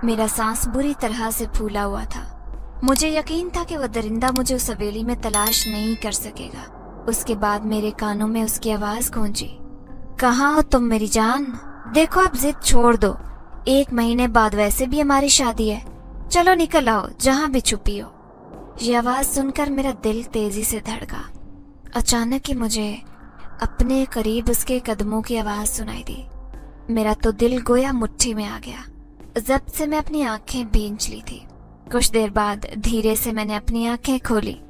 मेरा सांस बुरी तरह से फूला हुआ था। मुझे यकीन था कि वह दरिंदा मुझे उस हवेली में तलाश नहीं कर सकेगा। उसके बाद मेरे कानों में उसकी आवाज गूंजी, कहाँ हो तुम मेरी जान? देखो अब जिद छोड़ दो, 1 महीने बाद वैसे भी हमारी शादी है, चलो निकल आओ जहाँ भी छुपी हो। ये आवाज सुनकर मेरा दिल तेजी से धड़का। अचानक ही मुझे अपने करीब उसके कदमों की आवाज सुनाई दी। मेरा तो दिल गोया मुट्ठी में आ गया। जब्त से मैं अपनी आंखें भींच ली थी। कुछ देर बाद धीरे से मैंने अपनी आंखें खोली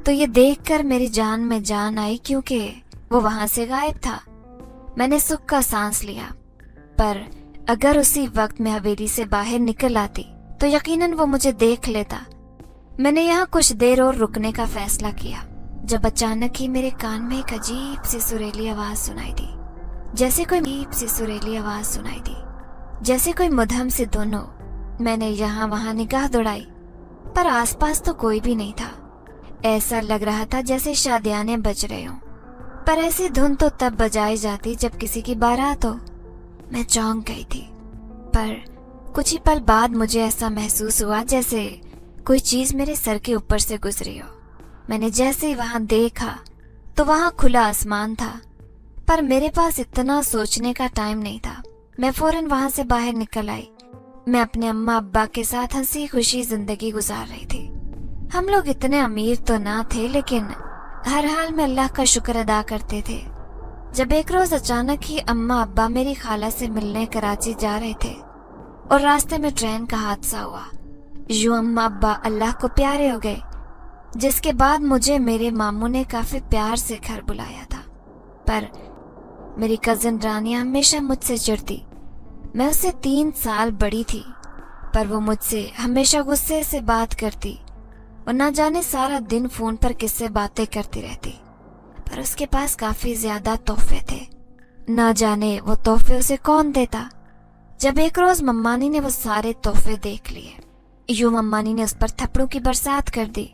तो ये देखकर मेरी जान में जान आई, क्योंकि वो वहां से गायब था। मैंने सुख का सांस लिया, पर अगर उसी वक्त मैं हवेली से बाहर निकल आती तो यकीनन वो मुझे देख लेता। मैंने यहाँ कुछ देर और रुकने का फैसला किया, जब अचानक ही मेरे कान में एक अजीब सी सुरीली आवाज सुनाई दी। जैसे कोई मध्यम सी धुन हो। मैंने यहाँ वहां निगाह दौड़ाई, पर आसपास तो कोई भी नहीं था। ऐसा लग रहा था जैसे शादियाने बज रहे हों, पर ऐसी धुन तो तब बजाई जाती जब किसी की बारात हो। मैं चौंक गई थी, पर कुछ ही पल बाद मुझे ऐसा महसूस हुआ जैसे कोई चीज मेरे सर के ऊपर से गुजरी हो। मैंने जैसे ही वहां देखा तो वहां खुला आसमान था, पर मेरे पास इतना सोचने का टाइम नहीं था। मैं फौरन वहां से बाहर निकल आई। मैं अपने अम्मा अब्बा के साथ हंसी खुशी जिंदगी गुजार रही थी। हम लोग इतने अमीर तो ना थे, लेकिन हर हाल में अल्लाह का शुक्र अदा करते थे। जब एक रोज अचानक ही अम्मा अब्बा मेरी खाला से मिलने कराची जा रहे थे और रास्ते में ट्रेन का हादसा हुआ। यूं अम्मा अब्बा अल्लाह को प्यारे हो गए, जिसके बाद मुझे मेरे मामू ने काफी प्यार से घर बुलाया था। पर मेरी कजिन रानिया हमेशा मुझसे चिढ़ती। मैं उससे 3 साल बड़ी थी, पर वो मुझसे हमेशा गुस्से से बात करती और ना जाने सारा दिन फोन पर किससे बातें करती रहती। पर उसके पास काफी ज्यादा तोहफे थे, ना जाने वो तोहफे उसे कौन देता। जब एक रोज मम्मानी ने वो सारे तोहफे देख लिए, यूं मम्मानी ने उस पर थप्पड़ों की बरसात कर दी।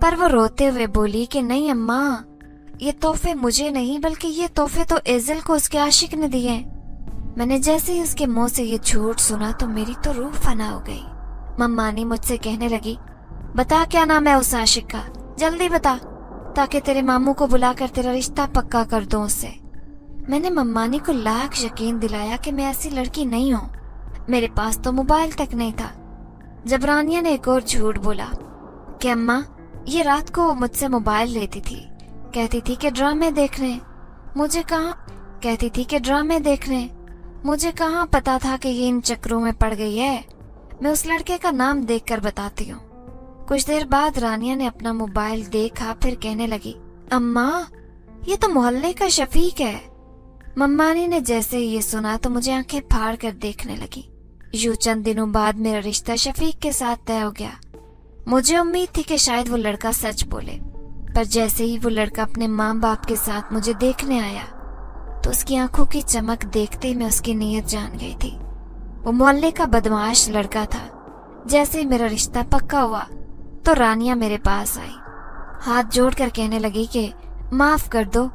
पर वो रोते हुए बोली कि नहीं अम्मा, ये तोहफे मुझे नहीं, बल्कि ये तोहफे तो एज़ल को उसके आशिक ने दिए। मैंने जैसे ही उसके मुंह से ये झूठ सुना तो मेरी तो रूह फना हो गई। मम्मानी मुझसे कहने लगी, बता क्या नाम है उस आशिक का, जल्दी बता, ताकि तेरे मामू को बुलाकर तेरा रिश्ता पक्का कर दूं उससे। मैंने मम्मानी को लाख यकीन दिलाया कि मैं ऐसी लड़की नहीं हूँ। मेरे पास तो मोबाइल तक नहीं था। जब रानिया ने एक और झूठ बोला कि अम्मा, ये रात को मुझसे मोबाइल लेती थी, कहती थी कि ड्रामे देखने। मुझे कहाँ पता था कि ये इन चक्रों में पड़ गई है। मैं उस लड़के का नाम देखकर बताती हूँ। कुछ देर बाद रानिया ने अपना मोबाइल देखा, फिर कहने लगी, अम्मा, ये तो मोहल्ले का शफीक है। मम्मानी ने जैसे ही ये सुना तो मुझे आंखें फाड़ कर देखने लगी। यूं चंद दिनों बाद मेरा रिश्ता शफीक के साथ तय हो गया। मुझे उम्मीद थी कि शायद वो लड़का सच बोले, पर जैसे ही वो लड़का अपने माँ बाप के साथ मुझे देखने आया तो उसकी आंखों की चमक देखते ही मैं उसकी नीयत जान गई थी। वो मोहल्ले का बदमाश लड़का था। जैसे ही मेरा रिश्ता पक्का हुआ तो रानिया मेरे पास आई, हाथ जोड़कर कहने लगी कि माफ कर दो,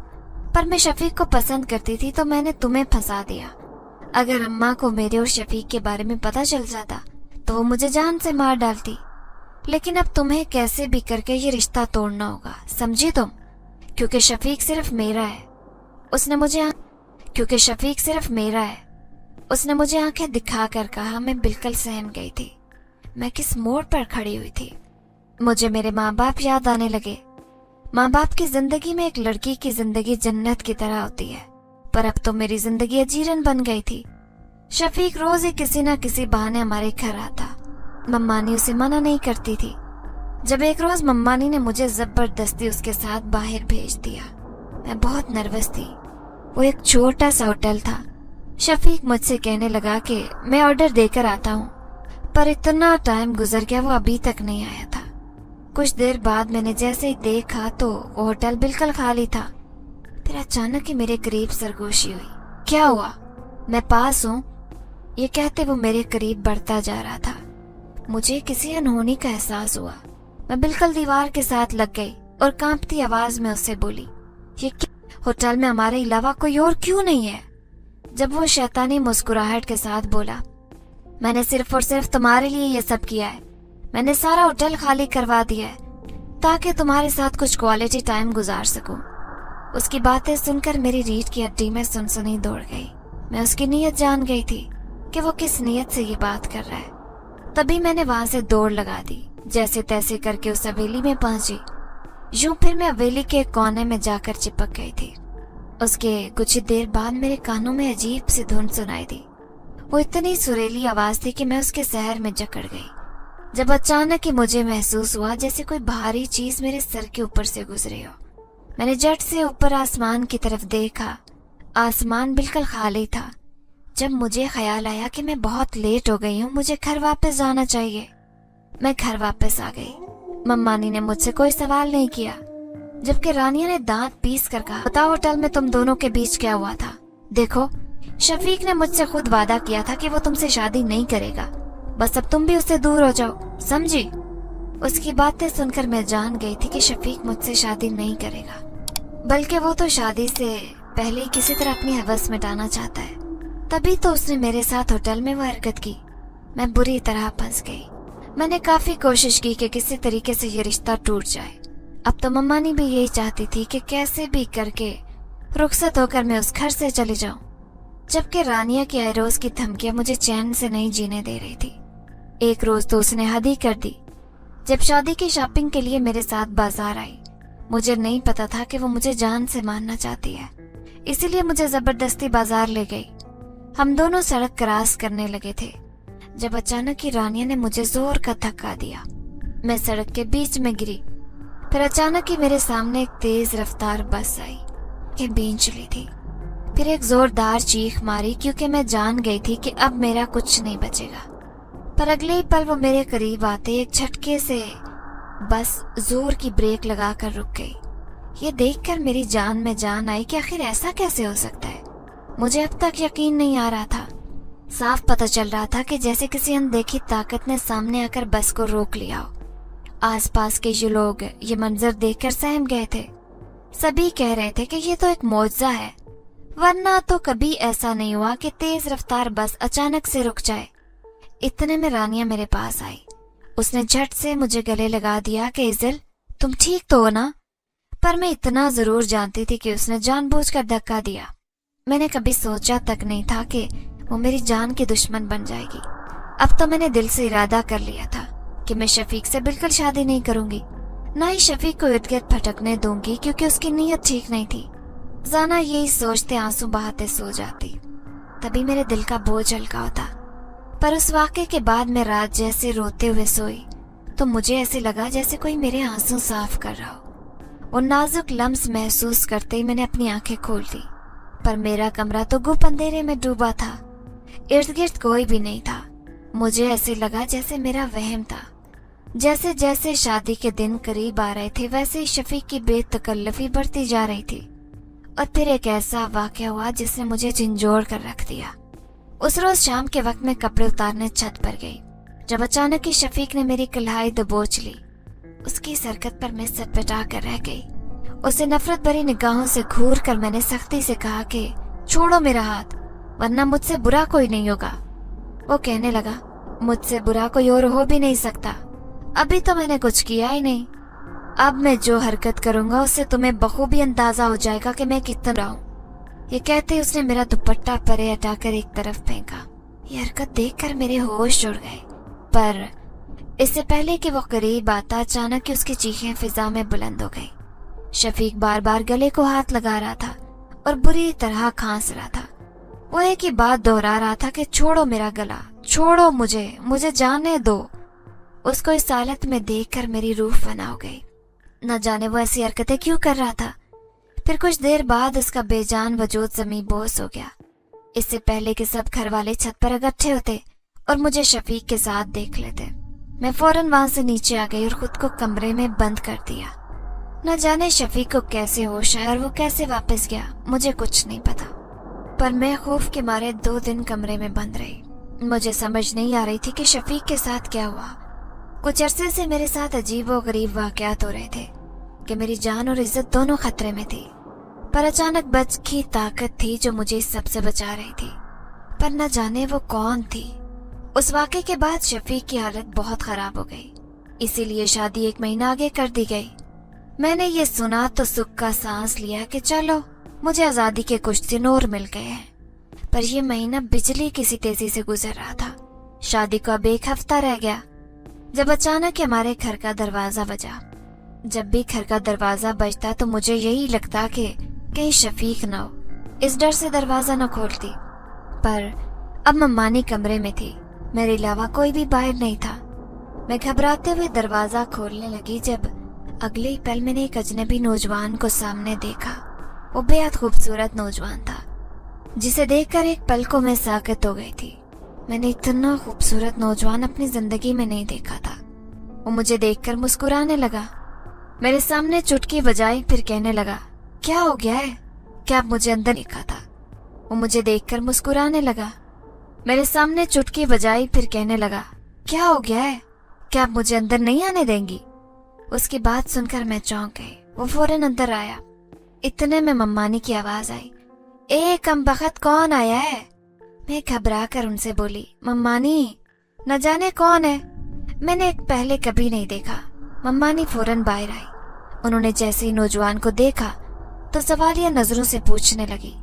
पर मैं शफीक को पसंद करती थी तो मैंने तुम्हें फंसा दिया। अगर अम्मा को मेरे और शफीक के बारे में पता चल जाता तो वो मुझे जान से मार डालती। लेकिन अब तुम्हें कैसे भी करके ये रिश्ता तोड़ना होगा, समझी तुम? क्योंकि शफीक सिर्फ मेरा है। उसने मुझे आंखें दिखाकर कहा। मैं बिल्कुल सहम गई थी। मैं किस मोड़ पर खड़ी हुई थी। मुझे मेरे माँ बाप याद आने लगे। माँ बाप की जिंदगी में एक लड़की की जिंदगी जन्नत की तरह होती है, पर अब तो मेरी जिंदगी अजीरन बन गई थी। शफीक रोज ही किसी न किसी बहाने हमारे घर आता। मम्मानी उसे मना नहीं करती थी। जब एक रोज मम्मानी ने मुझे जबरदस्ती उसके साथ बाहर भेज दिया। मैं बहुत नर्वस थी। वो एक छोटा सा होटल था। शफीक मुझसे कहने लगा कि मैं ऑर्डर देकर आता हूँ, पर इतना टाइम गुजर गया वो अभी तक नहीं आया था। कुछ देर बाद मैंने जैसे ही देखा तो वो होटल बिल्कुल खाली था। फिर अचानक ही मेरे करीब सरगोशी हुई। क्या हुआ? मैं पास हूँ, ये कहते वो मेरे करीब बढ़ता जा रहा था। मुझे किसी अनहोनी का एहसास हुआ। मैं बिल्कुल दीवार के साथ लग गई और कांपती आवाज में उससे बोली, ये होटल में हमारे अलावा कोई और क्यों नहीं है? जब वो शैतानी मुस्कुराहट के साथ बोला, मैंने सिर्फ और सिर्फ तुम्हारे लिए ये सब किया है। मैंने सारा होटल खाली करवा दिया है ताकि तुम्हारे साथ कुछ क्वालिटी टाइम गुजार सकूं। उसकी बातें सुनकर मेरी रीढ़ की हड्डी में सुनसुनी दौड़ गई। मैं उसकी नीयत जान गई थी कि वो किस नीयत से ये बात कर रहा है। तभी मैंने वहां से दौड़ लगा दी। जैसे तैसे करके उस हवेली में पहुंची। यूं फिर मैं हवेली के एक कोने में जाकर चिपक गई थी। उसके कुछ ही देर बाद मेरे कानों में अजीब सी धुन सुनाई दी। वो इतनी सुरीली आवाज थी कि मैं उसके सहर में जकड़ गई। जब अचानक ही मुझे महसूस हुआ जैसे कोई भारी चीज मेरे सर के ऊपर से गुजरी हो। मैंने झट से ऊपर आसमान की तरफ देखा। आसमान बिल्कुल खाली था। जब मुझे ख्याल आया कि मैं बहुत लेट हो गई हूँ, मुझे घर वापस जाना चाहिए, मैं घर वापस आ गई। मम्मानी ने मुझसे कोई सवाल नहीं किया, जबकि रानिया ने दांत पीस कर कहा, बताओ होटल में तुम दोनों के बीच क्या हुआ था? देखो, शफीक ने मुझसे खुद वादा किया था कि वो तुमसे शादी नहीं करेगा, बस अब तुम भी उससे दूर हो जाओ, समझी? उसकी बातें सुनकर मैं जान गई थी कि शफीक मुझसे शादी नहीं करेगा, बल्कि वो तो शादी से पहले ही किसी तरह अपनी हवस मिटाना चाहता है। तभी तो उसने मेरे साथ होटल में वो हरकत की। मैं बुरी तरह फंस गई। मैंने काफी कोशिश की कि किसी तरीके से ये रिश्ता टूट जाए। अब तो मम्मानी भी यही चाहती थी कि कैसे भी करके रुखसत होकर मैं उस घर से चली जाऊं, जबकि रानिया की हर रोज की धमकियां मुझे चैन से नहीं जीने दे रही थी। एक रोज तो उसने हद ही कर दी। जब शादी की शॉपिंग के लिए मेरे साथ बाजार आई, मुझे नहीं पता था कि वो मुझे जान से मारना चाहती है, इसीलिए मुझे जबरदस्ती बाजार ले गई। हम दोनों सड़क क्रॉस करने लगे थे जब अचानक ही रानिया ने मुझे जोर का धक्का दिया। मैं सड़क के बीच में गिरी। फिर अचानक ही मेरे सामने एक तेज रफ्तार बस आई कि बीन चली थी। फिर एक जोरदार चीख मारी क्योंकि मैं जान गई थी कि अब मेरा कुछ नहीं बचेगा। पर अगले ही पल वो मेरे करीब आते एक झटके से बस जोर की ब्रेक लगाकर रुक गई। ये देखकर मेरी जान में जान आई कि आखिर ऐसा कैसे हो सकता है। मुझे अब तक यकीन नहीं आ रहा था। साफ पता चल रहा था कि जैसे किसी अनदेखी ताकत ने सामने आकर बस को रोक लिया हो। आसपास के ये लोग ये मंजर देखकर सहम गए थे। सभी कह रहे थे कि ये तो एक मौजज़ा है, वरना तो कभी ऐसा नहीं हुआ कि तेज रफ्तार बस अचानक से रुक जाए। इतने में रानिया मेरे पास आई। उसने झट से मुझे गले लगा दिया कि इज़िल, तुम ठीक तो हो ना? पर मैं इतना जरूर जानती थी कि उसने जानबूझकर धक्का दिया। मैंने कभी सोचा तक नहीं था कि वो मेरी जान की दुश्मन बन जाएगी। अब तो मैंने दिल से इरादा कर लिया था कि मैं शफीक से बिल्कुल शादी नहीं करूंगी, ना ही शफीक को इर्द गिर्द भटकने दूंगी, क्योंकि उसकी नीयत ठीक नहीं थी। जाना यही सोचते आंसू बहाते सो जाती। तभी मेरे दिल का बोझ हल्का होता। पर उस वाक़े के बाद मैं रात जैसे रोते हुए सोई तो मुझे ऐसे लगा जैसे कोई मेरे आंसू साफ कर रहा हो। वो नाजुक लम्स महसूस करते ही मैंने अपनी आंखें खोल दी, पर मेरा कमरा तो गुप अंधेरे में डूबा था। इर्द गिर्द कोई भी नहीं था। मुझे ऐसे लगा जैसे मेरा वहम था। जैसे जैसे शादी के दिन करीब आ रहे थे वैसे ही शफीक की बेतकल्लफी बढ़ती जा रही थी। और फिर एक ऐसा वाक़या हुआ जिसने मुझे झंझोड़ कर रख दिया। उस रोज शाम के वक्त मैं कपड़े उतारने छत पर गई, जब अचानक ही शफीक ने मेरी कलाई दबोच ली। उसकी सरकत पर मैं सटपटा कर रह गई। उसे नफरत भरी निगाहों से घूर कर मैंने सख्ती से कहा कि छोड़ो मेरा हाथ, वरना मुझसे बुरा कोई नहीं होगा। वो कहने लगा, मुझसे बुरा कोई और हो भी नहीं सकता, अभी तो मैंने कुछ किया ही नहीं। अब मैं जो हरकत करूंगा उससे तुम्हें बखूबी अंदाजा हो जाएगा कि मैं कितना बुरा हूं। ये कहते उसने मेरा दुपट्टा परे हटाकर एक तरफ फेंका। ये हरकत देखकर मेरे होश उड़ गए, पर इससे पहले कि वो करीब आता अचानक ही उसकी चीखें फिजा में बुलंद हो गई। शफीक बार बार गले को हाथ लगा रहा था और बुरी तरह खांस रहा था। वो एक ही बात दोहरा रहा था कि छोड़ो मेरा गला, छोड़ो मुझे जाने दो। उसको इस हालत में देखकर मेरी रूह फना हो गई। न जाने वो ऐसी हरकतें क्यों कर रहा था। फिर कुछ देर बाद उसका बेजान वजूद ज़मीं बोस हो गया। इससे पहले कि सब घर वाले छत पर इकट्ठे होते और मुझे शफीक के साथ देख लेते, मैं फौरन वहां से नीचे आ गई और खुद को कमरे में बंद कर दिया। न जाने शफीक को कैसे होश आया और वो कैसे वापस गया, मुझे कुछ नहीं पता। पर मैं खौफ के मारे 2 दिन कमरे में बंद रही। मुझे समझ नहीं आ रही थी कि शफीक के साथ क्या हुआ। कुछ अरसे से मेरे साथ अजीब व गरीब वाक़यात हो रहे थे कि मेरी जान और इज्जत दोनों खतरे में थी। पर अचानक बच की ताकत थी जो मुझे इस सब से बचा रही थी। पर न जाने वो कौन थी। उस वाक़े के बाद शफीक की हालत बहुत खराब हो गई, इसीलिए शादी 1 महीना आगे कर दी गई। मैंने ये सुना तो सुख का सांस लिया कि चलो मुझे आज़ादी के कुछ दिन और मिल गए हैं। पर यह महीना बिजली किसी तेजी से गुजर रहा था। शादी को अब 1 हफ्ता रह गया जब अचानक हमारे घर का दरवाजा बजा। जब भी घर का दरवाजा बजता तो मुझे यही लगता कि कहीं शफीक न हो, इस डर से दरवाजा न खोलती। पर अब मम्मानी कमरे में थी, मेरे अलावा कोई भी बाहर नहीं था। मैं घबराते हुए दरवाजा खोलने लगी जब अगले ही पल मैंने एक अजनबी नौजवान को सामने देखा। वो बेहद खूबसूरत नौजवान था जिसे देखकर एक पल को मैं साकित हो गई थी। मैंने इतना खूबसूरत नौजवान अपनी जिंदगी में नहीं देखा था। वो मुझे देखकर मुस्कुराने लगा, मेरे सामने चुटकी बजाई, फिर कहने लगा, क्या हो गया है, क्या आप मुझे अंदर देखा था? वो मुझे देखकर मुस्कुराने लगा, मेरे सामने चुटकी बजाई, फिर कहने लगा, क्या हो गया है, क्या आप मुझे अंदर नहीं आने देंगी? उसकी बात सुनकर मैं चौंक गई। वो फौरन अंदर आया। इतने में मम्मानी की आवाज आई, ए कमबख्त कौन आया है? मैं घबरा कर उनसे बोली, मम्मानी न जाने कौन है, मैंने पहले कभी नहीं देखा। मम्मानी फौरन बाहर आई। उन्होंने जैसे ही नौजवान को देखा तो सवालिया नजरों से पूछने लगी,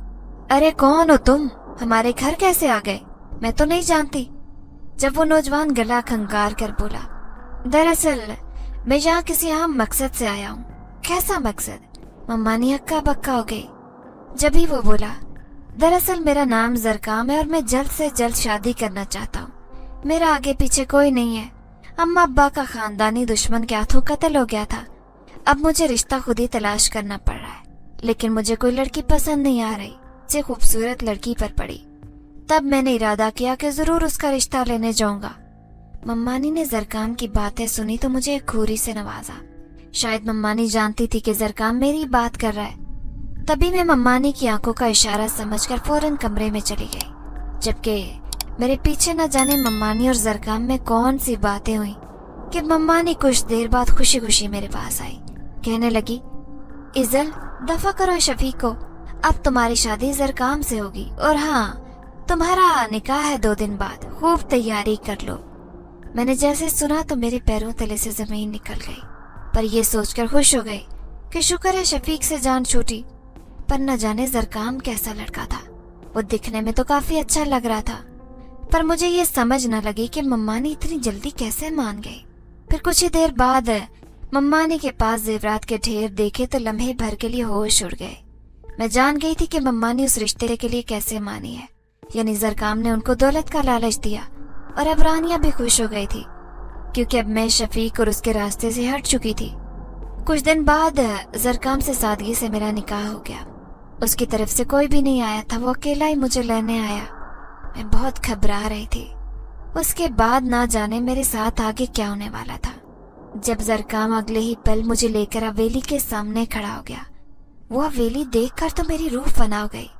अरे कौन हो तुम, हमारे घर कैसे आ गए? मैं तो नहीं जानती। जब वो नौजवान गला खंगार कर बोला, दरअसल मैं यहाँ किसी अहम मकसद से आया हूँ। कैसा मकसद? मम्मानी हक्का बक्का हो गई। जब ही वो बोला, दरअसल मेरा नाम जरकाम है और मैं जल्द से जल्द शादी करना चाहता हूँ। मेरा आगे पीछे कोई नहीं है। अम्मा अब्बा का खानदानी दुश्मन के हाथों कत्ल हो गया था। अब मुझे रिश्ता खुद ही तलाश करना पड़ रहा है, लेकिन मुझे कोई लड़की पसंद नहीं आ रही। से खूबसूरत लड़की पर पड़ी। तब मैंने इरादा किया कि जरूर उसका रिश्ता लेने जाऊंगा। मम्मानी ने जरकाम की बातें सुनी तो मुझे एक घूरी से नवाजा। शायद मम्मानी जानती थी कि जरकाम मेरी बात कर रहा है। तभी मैं मम्मानी की आंखों का इशारा समझकर फौरन कमरे में चली गई, जबकि मेरे पीछे न जाने मम्मानी और जरकाम में कौन सी बातें हुई कि मम्मानी कुछ देर बाद खुशी खुशी मेरे पास आई। कहने लगी, इजल दफा करो शफीक को, अब तुम्हारी शादी जरकाम से होगी और हाँ तुम्हारा निकाह है 2 दिन बाद, खूब तैयारी कर लो। मैंने जैसे सुना तो मेरे पैरों तले से जमीन निकल गई, पर यह सोचकर खुश हो गई कि शुक्र है शफीक से जान छूटी। पर न जाने जरकाम कैसा लड़का था। वो दिखने में तो काफी अच्छा लग रहा था, पर मुझे ये समझ न लगी कि मम्मानी इतनी जल्दी कैसे मान गई। फिर कुछ ही देर बाद मम्मानी के पास जेवरात के ढेर देखे तो लम्हे भर के लिए होश उड़ गए। मैं जान गई थी कि मम्मानी उस रिश्ते के लिए कैसे मानी है, यानी जरकाम ने उनको दौलत का लालच दिया। और अब रानिया भी खुश हो गई थी, क्योंकि अब मैं शफीक और उसके रास्ते से हट चुकी थी। कुछ दिन बाद जरकाम से सादगी से मेरा निकाह हो गया। उसकी तरफ से कोई भी नहीं आया था, वो अकेला ही मुझे लेने आया। मैं बहुत घबरा रही थी। उसके बाद ना जाने मेरे साथ आगे क्या होने वाला था। जब जरकाम अगले ही पल मुझे लेकर हवेली के सामने खड़ा हो गया, वो हवेली देखकर तो मेरी रूह फना हो गई।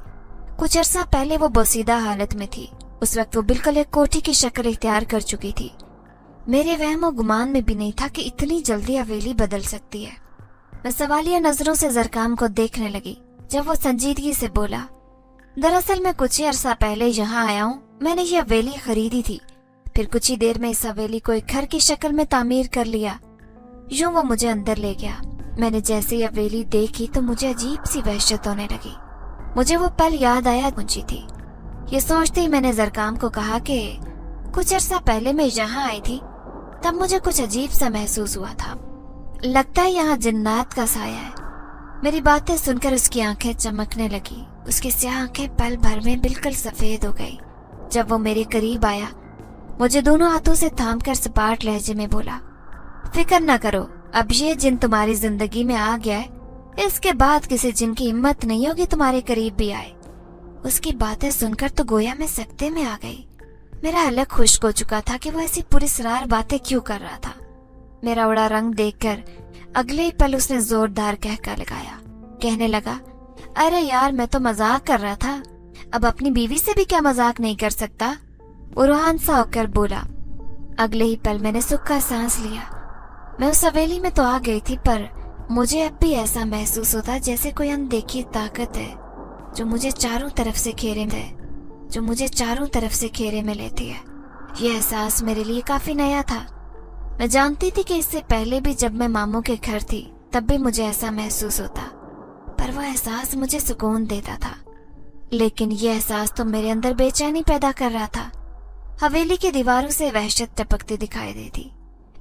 कुछ अरसा पहले वो बोसीदा हालत में थी। उस वक्त वो बिल्कुल एक कोठी की शक्ल इख्तियार कर चुकी थी। मेरे वहमो गुमान में भी नहीं था कि इतनी जल्दी हवेली बदल सकती है। मैं सवालिया नजरों से जरकाम को देखने लगी। जब वो संजीदगी से बोला, दरअसल मैं कुछ ही अरसा पहले यहाँ आया हूँ, मैंने ये हवेली खरीदी थी, फिर कुछ ही देर में इस हवेली को एक घर की शक्ल में तामीर कर लिया। यूं वो मुझे अंदर ले गया। मैंने जैसे ही हवेली देखी तो मुझे अजीब सी वहशत होने लगी। मुझे वो पल याद आया मुझे थी। ये सोचते ही मैंने जरकाम को कहा कि कुछ अरसा पहले मैं यहाँ आई थी, तब मुझे कुछ अजीब सा महसूस हुआ था। लगता है यहाँ जिन्नात का साया है। मेरी बातें सुनकर उसकी आंखें चमकने लगी। उसकी स्याह आंखें पल भर में बिल्कुल सफेद हो गई। जब वो मेरे करीब आया, मुझे दोनों हाथों से थामकर सपाट लहजे में बोला, फिक्र न करो, अब ये जिन तुम्हारी जिंदगी में आ गया है, इसके बाद किसी जिन की हिम्मत नहीं होगी तुम्हारे करीब भी आए। उसकी बातें सुनकर तो गोया मैं सकते में आ गई। मेरा हलक खुश्क हो चुका था कि वो ऐसी पुरस्रार बातें क्यों कर रहा था। मेरा उड़ा रंग देखकर अगले ही पल उसने जोरदार कहका लगाया। कहने लगा, अरे यार मैं तो मजाक कर रहा था, अब अपनी बीवी से भी क्या मजाक नहीं कर सकता? वो रूहान सा होकर बोला। अगले ही पल मैंने सुख का सांस लिया। मैं उस हवेली में तो आ गई थी, पर मुझे अब भी ऐसा महसूस होता जैसे कोई अनदेखी ताकत है जो मुझे चारों तरफ से घेरे में लेती है। ये एहसास मेरे लिए काफी नया था। मैं जानती थी कि इससे पहले भी जब मैं मामू के घर थी तब भी मुझे ऐसा महसूस होता, पर वह एहसास मुझे सुकून देता था। लेकिन ये एहसास तो मेरे अंदर बेचैनी पैदा कर रहा था। हवेली की दीवारों से वहशत टपकती दिखाई देती।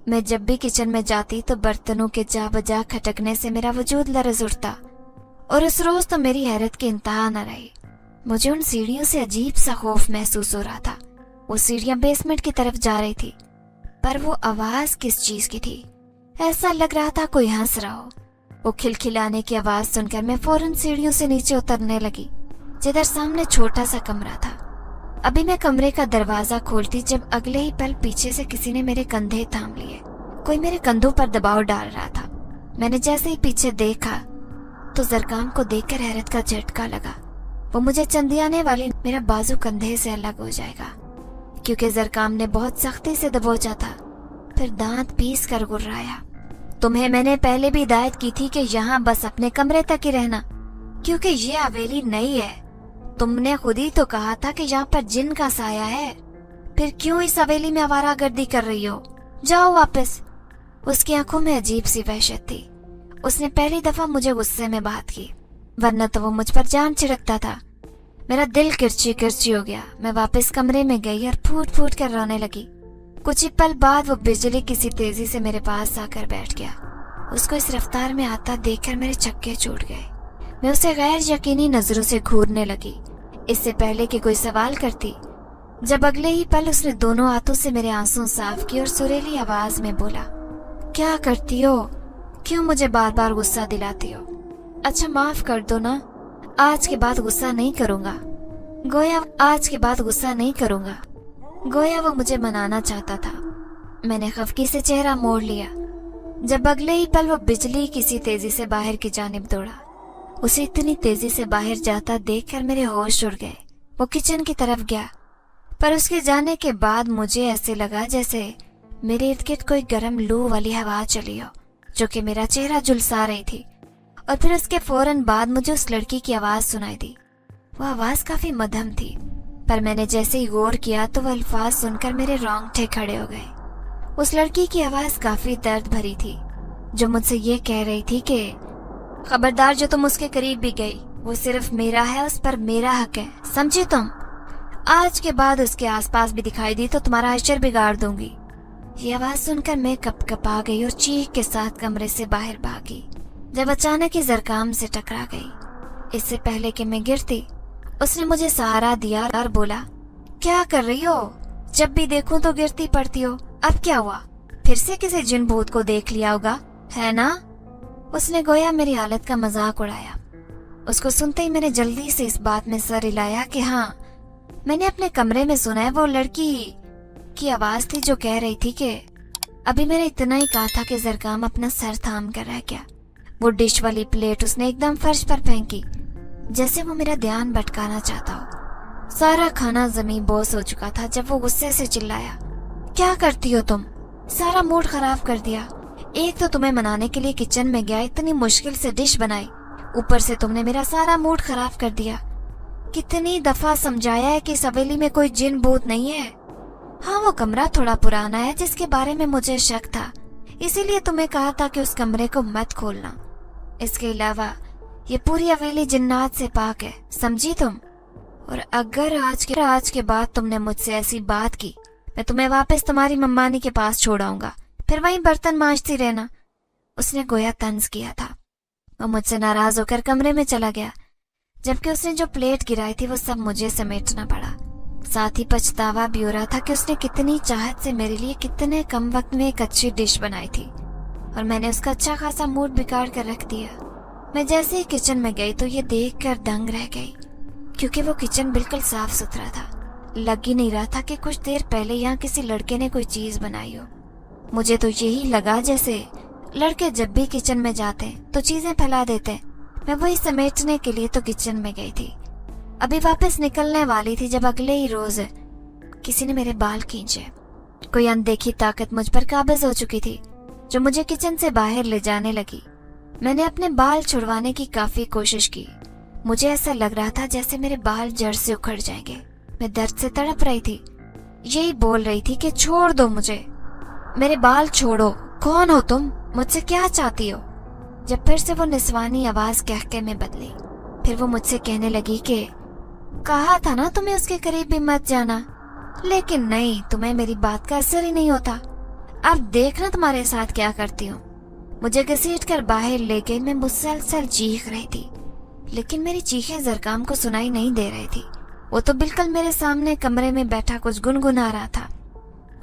मैं जब भी किचन में जाती तो बर्तनों के जा बजा खटकने से मेरा वजूद लरज उठता, और उस रोज तो मेरी हैरत की इंतहा न रही। मुझे उन सीढ़ियों से अजीब सा खौफ महसूस हो रहा था। वो सीढ़ियां बेसमेंट की तरफ जा रही थी, पर वो आवाज किस चीज की थी? ऐसा लग रहा था कोई हंस रहा हो। वो खिलखिलाने की आवाज सुनकर मैं फौरन सीढ़ियों से नीचे उतरने लगी, जिधर सामने छोटा सा कमरा था। अभी मैं कमरे का दरवाजा खोलती जब अगले ही पल पीछे से किसी ने मेरे कंधे थाम लिए। कोई मेरे कंधों पर दबाव डाल रहा था। मैंने जैसे ही पीछे देखा तो जरकाम को देखकर हैरत का झटका लगा। वो मुझे चंदियाने वाली मेरा बाजू कंधे से अलग हो जाएगा, क्योंकि जरकाम ने बहुत सख्ती से दबोचा था। फिर दांत पीस कर गुर्राया, तुम्हें मैंने पहले भी हिदायत की थी कि यहाँ बस अपने कमरे तक ही रहना, क्योंकि ये हवेली नई है। तुमने खुद ही तो कहा था कि यहाँ पर जिन का साया है, फिर क्यों इस हवेली में आवारागर्दी कर रही हो? जाओ वापस। उसकी आंखों में अजीब सी वहशत थी। उसने पहली दफा मुझे गुस्से में बात की, वरना तो वो मुझ पर जान छिड़कता था। मेरा दिल किरची किरची हो गया। मैं वापस कमरे में गई और फूट फूट कर रोने लगी। कुछ ही पल बाद वो बिजली किसी तेजी से मेरे पास आकर बैठ गया। उसको इस रफ्तार में आता देखकर मेरे चक्के छूट गए। मैं उसे गैर यकीनी नजरों से घूरने लगी, इससे पहले कि कोई सवाल करती। जब अगले ही पल उसने दोनों हाथों से मेरे आंसू साफ किए और सुरीली आवाज में बोला, क्या करती हो? क्यों मुझे बार बार गुस्सा दिलाती हो? अच्छा माफ कर दो ना, आज के बाद गुस्सा नहीं करूंगा। गोया वो मुझे मनाना चाहता था। मैंने खफकी से चेहरा मोड़ लिया। जब अगले ही पल वो बिजली किसी तेजी से बाहर की जानिब दौड़ा। उसे इतनी तेजी से बाहर जाता देखकर मेरे होश उड़ गए। वो किचन की तरफ गया, पर उसके जाने के बाद मुझे ऐसे लगा जैसे मेरे इर्द गिर्द कोई गर्म लू वाली हवा चली हो, जो कि मेरा चेहरा झुलसा रही थी। और फिर उसके फौरन बाद मुझे उस लड़की की आवाज सुनाई दी। वो आवाज काफी मध्यम थी, पर मैंने जैसे ही गौर किया तो वह अल्फाज सुनकर मेरे रोंगटे खड़े हो गए। उस लड़की की आवाज काफी दर्द भरी थी, जो मुझसे ये कह रही थी कि खबरदार, जो तुम उसके करीब भी गई, वो सिर्फ मेरा है, उस पर मेरा हक है, समझे तुम? आज के बाद उसके आसपास भी दिखाई दी तो तुम्हारा हश्र बिगाड़ दूंगी। ये आवाज सुनकर मैं कपकपा गई और चीख के साथ कमरे से बाहर भागी, जब अचानक ही जरकाम से टकरा गई। इससे पहले कि मैं गिरती, उसने मुझे सहारा दिया और बोला, क्या कर रही हो? जब भी देखूं तो गिरती पड़ती हो। अब क्या हुआ? फिर से किसी जिन भूत को देख लिया होगा, है ना? उसने गोया मेरी हालत का मजाक उड़ाया। उसको सुनते ही मैंने जल्दी से इस बात में सर हिलाया कि हाँ, मैंने अपने कमरे में सुना है। वो लड़की की आवाज थी जो कह रही थी कि अभी मैंने इतना ही कहा था कि जरकाम अपना सर थाम कर रह गया। वो डिश वाली प्लेट उसने एकदम फर्श पर फेंकी, जैसे वो मेरा ध्यान भटकाना चाहता हो। सारा खाना जमीन बोस हो चुका था जब वो गुस्से से चिल्लाया, क्या करती हो तुम? सारा मूड खराब कर दिया। एक तो तुम्हें मनाने के लिए किचन में गया, इतनी मुश्किल से डिश बनाई, ऊपर से तुमने मेरा सारा मूड खराब कर दिया। कितनी दफा समझाया है कि इस हवेली में कोई जिन भूत नहीं है। हाँ, वो कमरा थोड़ा पुराना है जिसके बारे में मुझे शक था, इसीलिए तुम्हें कहा था कि उस कमरे को मत खोलना। इसके अलावा ये पूरी हवेली जिन्नात से पाक है, समझी तुम? और अगर आज के बाद तुमने मुझसे ऐसी बात की, मैं तुम्हें वापस तुम्हारी मम्मानी के पास छोड़ाऊंगा, फिर वहीं बर्तन मांजती रहना। उसने गोया तंज किया था। वो मुझसे नाराज होकर कमरे में चला गया, जबकि उसने जो प्लेट गिराई थी वो सब मुझे समेटना पड़ा। साथ ही पछतावा भी हो रहा था कि उसने कितनी चाहत से मेरे लिए कितने कम वक्त में एक अच्छी डिश बनाई थी, और मैंने उसका अच्छा खासा मूड बिगाड़ कर रख दिया। मैं जैसे ही किचन में गई तो ये देख कर दंग रह गई, क्योंकि वो किचन बिल्कुल साफ सुथरा था। लग ही नहीं रहा था कि कुछ देर पहले यहाँ किसी लड़के ने कोई चीज बनाई हो। मुझे तो यही लगा जैसे लड़के जब भी किचन में जाते तो चीजें फैला देते। मैं वही समेटने के लिए तो किचन में गई थी। अभी वापस निकलने वाली थी जब अगले ही रोज किसी ने मेरे बाल खींचे। कोई अनदेखी ताकत मुझ पर काबिज हो चुकी थी, जो मुझे किचन से बाहर ले जाने लगी। मैंने अपने बाल छुड़वाने की काफी कोशिश की। मुझे ऐसा लग रहा था जैसे मेरे बाल जड़ से उखड़ जाएंगे। मैं दर्द से तड़प रही थी। यही बोल रही थी कि छोड़ दो मुझे, मेरे बाल छोड़ो, कौन हो तुम, मुझसे क्या चाहती हो। जब फिर से वो निस्वानी आवाज कहके में बदली, फिर वो मुझसे कहने लगी कि कहा था ना तुम्हें उसके करीब भी मत जाना, लेकिन नहीं, तुम्हें मेरी बात का असर ही नहीं होता। अब देखना तुम्हारे साथ क्या करती हूँ। मुझे घसीट कर बाहर ले गई। मैं मुसलसल चीख रही थी, लेकिन मेरी चीखें जरकाम को सुनाई नहीं दे रही थी। वो तो बिल्कुल मेरे सामने कमरे में बैठा कुछ गुनगुना रहा था।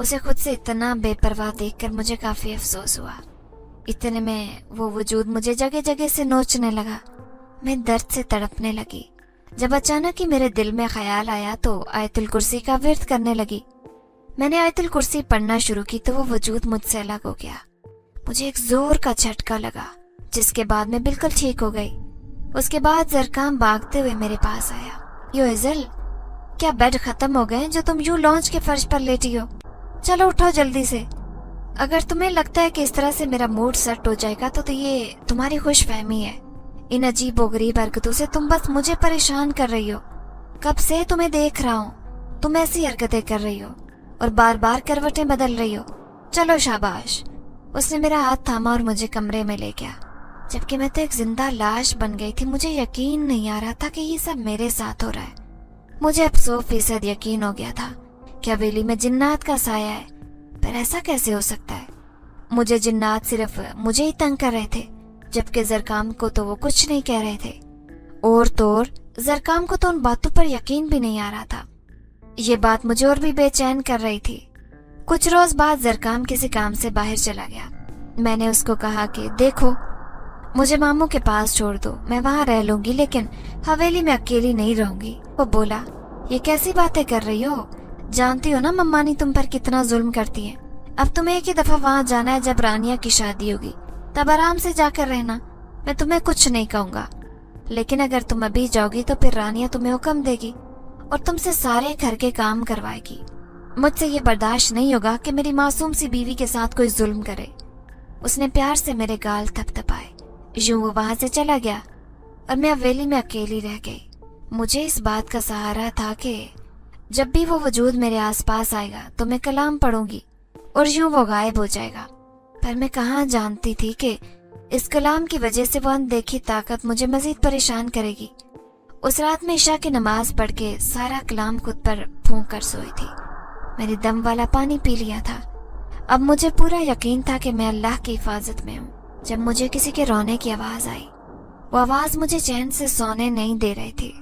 उसे खुद से इतना बेपरवाह देखकर मुझे काफी अफसोस हुआ। इतने में वो वजूद मुझे जगह जगह से नोचने लगा। मैं दर्द से तड़पने लगी। जब अचानक ही मेरे दिल में ख्याल आया तो आयतुल कुर्सी का विर्द करने लगी। मैंने आयतुल कुर्सी पढ़ना शुरू की तो वो वजूद मुझसे अलग हो गया। मुझे एक जोर का झटका लगा, जिसके बाद मैं बिल्कुल ठीक हो गई। उसके बाद जरकाम भागते हुए मेरे पास आया। यो इज़ल, क्या बेड खत्म हो गए जो तुम यूं लॉन्च के फर्श पर लेटी हो? चलो उठो जल्दी से। अगर तुम्हें लगता है कि इस तरह से मेरा मूड सेट हो जाएगा तो ये तुम्हारी खुशफहमी है। इन अजीब व गरीब हरकतों से तुम बस मुझे परेशान कर रही हो। कब से तुम्हें देख रहा हूँ, तुम ऐसी हरकतें कर रही हो और बार बार करवटें बदल रही हो। चलो शाबाश। उसने मेरा हाथ थामा और मुझे कमरे में ले गया, जबकि मैं तो एक जिंदा लाश बन गई थी। मुझे यकीन नहीं आ रहा था कि ये सब मेरे साथ हो रहा है। मुझे अब 100% यकीन हो गया था कि हवेली में जिन्नात का साया है, पर ऐसा कैसे हो सकता है? मुझे जिन्नात सिर्फ मुझे ही तंग कर रहे थे, जबकि जरकाम को तो वो कुछ नहीं कह रहे थे। और तो और जरकाम को तो उन बातों पर यकीन भी नहीं आ रहा था। ये बात मुझे और भी बेचैन कर रही थी। कुछ रोज बाद जरकाम किसी काम से बाहर चला गया। मैंने उसको कहा कि देखो, मुझे मामू के पास छोड़ दो, मैं वहाँ रह लूंगी, लेकिन हवेली में अकेली नहीं रहूंगी। वो बोला, ये कैसी बातें कर रही हो? जानती हो ना मम्मा ने तुम पर कितना जुल्म करती है। अब तुम्हें एक ही दफा वहाँ जाना है, जब रानिया की शादी होगी, तब आराम से जाकर रहना। मैं तुम्हें कुछ नहीं कहूँगा, लेकिन अगर तुम अभी जाओगी तो फिर रानिया तुम्हें हुक्म देगी और तुमसे सारे घर के काम करवाएगी। मुझसे ये बर्दाश्त नहीं होगा कि मेरी मासूम सी बीवी के साथ कोई जुल्म करे। उसने प्यार से मेरे गाल थपथपाए। यूं वो वहां से चला गया और मैं हवेली में अकेली रह गई। मुझे इस बात का सहारा था कि जब भी वो वजूद मेरे आसपास आएगा तो मैं कलाम पढ़ूंगी और यूं वो गायब हो जाएगा। पर मैं कहाँ जानती थी कि इस कलाम की वजह से वो अनदेखी ताकत मुझे मजीद परेशान करेगी। उस रात में इशा की नमाज पढ़ के सारा कलाम खुद पर फूंक कर सोई थी। मैंने दम वाला पानी पी लिया था। अब मुझे पूरा यकीन था कि मैं अल्लाह की हिफाजत में हूँ। जब मुझे किसी के रोने की आवाज आई, वो आवाज मुझे चैन से सोने नहीं दे रही थी।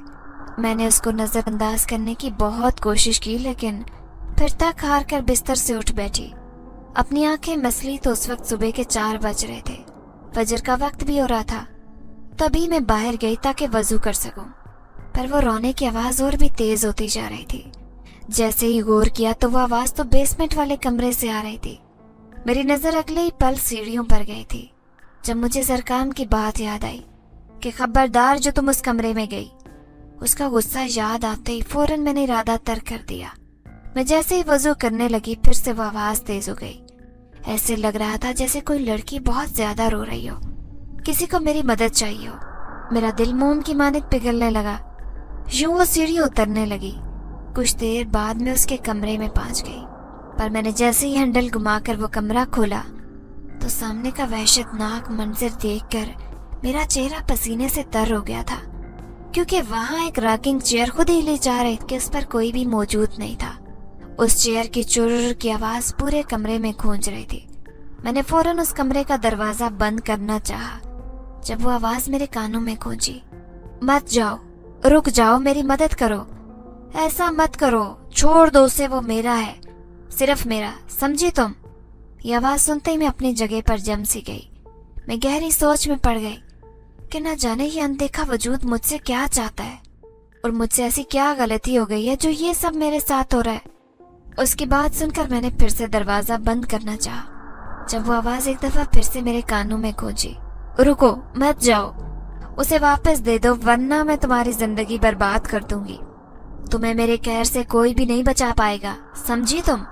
मैंने उसको नजरअंदाज करने की बहुत कोशिश की, लेकिन फिर थक हार कर बिस्तर से उठ बैठी। अपनी आंखें मसली तो उस वक्त सुबह के 4 बज रहे थे। फजर का वक्त भी हो रहा था। तभी मैं बाहर गई ताकि वजू कर सकूं, पर वो रोने की आवाज और भी तेज होती जा रही थी। जैसे ही गौर किया तो वो आवाज तो बेसमेंट वाले कमरे से आ रही थी। मेरी नजर अगले ही पल सीढ़ियों पर गई थी, जब मुझे जरकाम की बात याद आई कि खबरदार जो तुम उस कमरे में गई। उसका गुस्सा याद आते ही फौरन मैंने इरादा तर्क कर दिया। मैं जैसे ही वजू करने लगी, फिर से वो आवाज तेज हो गई। ऐसे लग रहा था जैसे कोई लड़की बहुत ज्यादा रो रही हो, किसी को मेरी मदद चाहिए हो। मेरा दिल मोम की मानित पिघलने लगा। यूं वो सीढ़ी उतरने लगी। कुछ देर बाद मैं उसके कमरे में पहुंच गई, पर मैंने जैसे ही हैंडल घुमाकर वो कमरा खोला तो सामने का वहशतनाक मंजर देखकर मेरा चेहरा पसीने से तर हो गया था, क्योंकि वहां एक रॉकिंग चेयर खुद ही ले जा रही कि उस पर कोई भी मौजूद नहीं था। उस चेयर की चुर्र की आवाज पूरे कमरे में गूंज रही थी। मैंने फौरन उस कमरे का दरवाजा बंद करना चाहा, जब वो आवाज मेरे कानों में गूंजी, मत जाओ, रुक जाओ, मेरी मदद करो, ऐसा मत करो, छोड़ दो उसे, वो मेरा है, सिर्फ मेरा, समझी तुम? ये आवाज सुनते ही मैं अपनी जगह पर जम सी गई। मैं गहरी सोच में पड़ गई कि न जाने ये अनदेखा वजूद मुझसे क्या चाहता है और मुझसे ऐसी क्या गलती हो गई है जो ये सब मेरे साथ हो रहा है। उसकी बात सुनकर मैंने फिर से दरवाजा बंद करना चाहा, जब वो आवाज एक दफा फिर से मेरे कानों में गूंजी, रुको, मत जाओ, उसे वापस दे दो, वरना मैं तुम्हारी जिंदगी बर्बाद कर दूंगी। तुम्हें मेरे कहर से कोई भी नहीं बचा पाएगा, समझी तुम?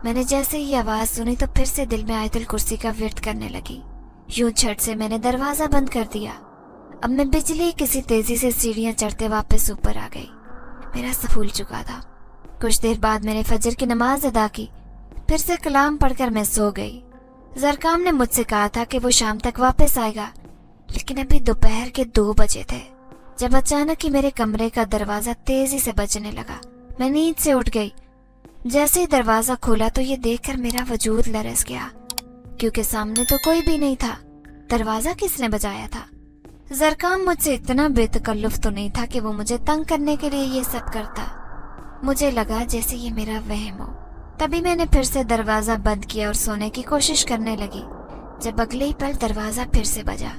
मैंने जैसे ही आवाज सुनी तो फिर से दिल में आयतुल कुर्सी का विर्द करने लगी। यूं झट से मैंने दरवाजा बंद कर दिया। अब मैं बिजली किसी तेजी से सीढ़ियां चढ़ते वापस ऊपर आ गई। मेरा सर फूल चुका था। कुछ देर बाद मैंने फजर की नमाज अदा की, फिर से कलाम पढ़कर मैं सो गई। जरकाम ने मुझसे कहा था कि वो शाम तक वापस आएगा, लेकिन अभी दोपहर के 2 बजे थे जब अचानक ही मेरे कमरे का दरवाजा तेजी से बजने लगा। मैं नींद से उठ गई। जैसे ही दरवाजा खोला तो ये देखकर मेरा वजूद लरस गया, क्योंकि सामने तो कोई भी नहीं था। दरवाजा किसने बजाया था? जरकाम मुझसे इतना बेतकल्लुफ तो नहीं था कि वो मुझे तंग करने के लिए ये सब करता। मुझे लगा जैसे ये मेरा वहम हो। तभी मैंने फिर से दरवाजा बंद किया और सोने की कोशिश करने लगी, जब अगले ही पल दरवाजा फिर से बजा।